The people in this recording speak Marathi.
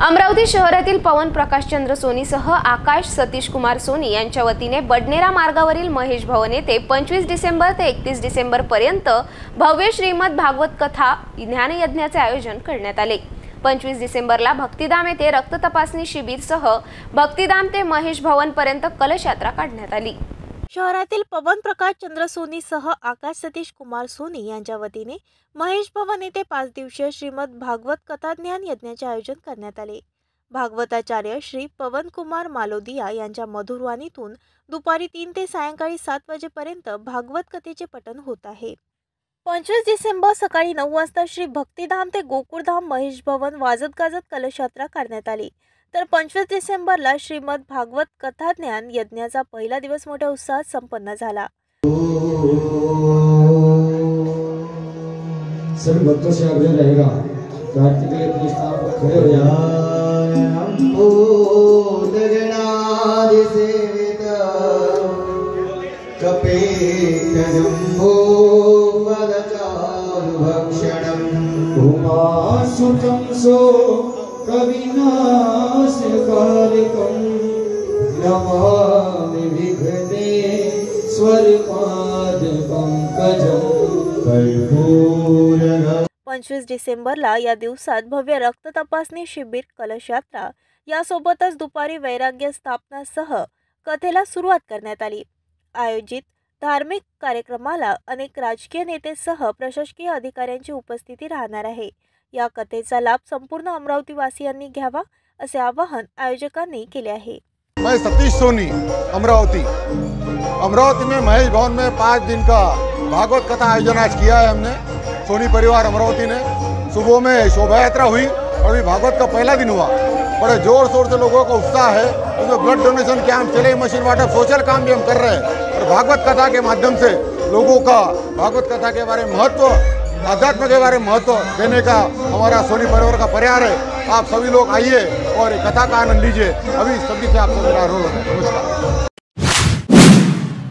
अमरावती शहरातील पवन प्रकाशचंद्र सोनीसह आकाश सतीश कुमार सोनी यांच्या वतीने बडनेरा मार्गावरील महेश भवन येथे 25 डिसेंबर ते 31 डिसेंबर पर्यंत भव्य श्रीमद भागवत कथा ज्ञानयज्ञाचे आयोजन करण्यात आले। 25 डिसेंबरला भक्तिधाम येथे रक्त तपासणी शिबिरसह भक्तिधाम ते महेश भवन पर्यंत कलश यात्रा काढण्यात आली। शहरातील पवन प्रकाश चंद्र सोनीसह आकाश सतीश कुमार सोनी यांच्या वतीने महेश भवन येथे 5 दिवसीय श्रीमद भागवत कथा ज्ञान यज्ञाचे आयोजन करण्यात आले। भागवताचार्य श्री पवन कुमार मालोदिया यांच्या मधुर वाणीतून दुपारी 3 ते सायंकाळी 7 वाजेपर्यंत भागवत कथेचे पठण होत आहे। 25 डिसेंबर सकाळी 9 वाजता श्री भक्तिधाम ते गोकुळधाम महेश भवन वाजत गाजत कलश यात्रा करण्यात आली। तर 25 डिसेंबरला श्रीमद भागवत कथा ज्ञान यज्ञाचा पहिला दिवस मोठ्या उत्साहात संपन्न झाला। सभी भक्तों से आग्रह रहेगा आरती के लिए अपने स्थान पर खड़े हो जाए। कविनाशकारकं नमामि विघ्नेश्वर पादपंकजं कर्पूरं। 25 डिसेंबरला या दिवसात भव्य रक्त तपासणी शिबिर, कलश यात्रा यासोबतच दुपारी वैराग्य स्थापनासह कथेला सुरुवात करण्यात आली। आयोजित धार्मिक कार्यक्रमाला अनेक राजकीय नेतेसह प्रशासकीय अधिकाऱ्यांची उपस्थिती राहणार आहे। या कथेचा लाभ संपूर्ण अमरावती वासियांनी घ्यावा असे आवाहन आयोजकांनी केले आहे। मैं सतीश सोनी अमरावती में महेश भवन में 5 दिन का भागवत कथा आयोजन आज किया है हमने। सोनी परिवार अमरावती ने सुबह में शोभा यात्रा हुई और अभी भागवत का पहला दिन हुआ। बड़े जोर शोर से लोगों का उत्साह है। उसमें ब्लड डोनेशन कैंप, चले मशीन वाटर, सोशल काम भी हम कर रहे हैं और भागवत कथा के माध्यम से लोगों का भागवत कथा के बारे में महत्व, अध्यात्म के बारे में महत्व देने का हमारा सोनी परिवार का प्रयास है। आप सभी लोग आइए और कथा का आनंद लीजिए। अभी सभी से आप सभी का अनुरोध है। नमस्कार।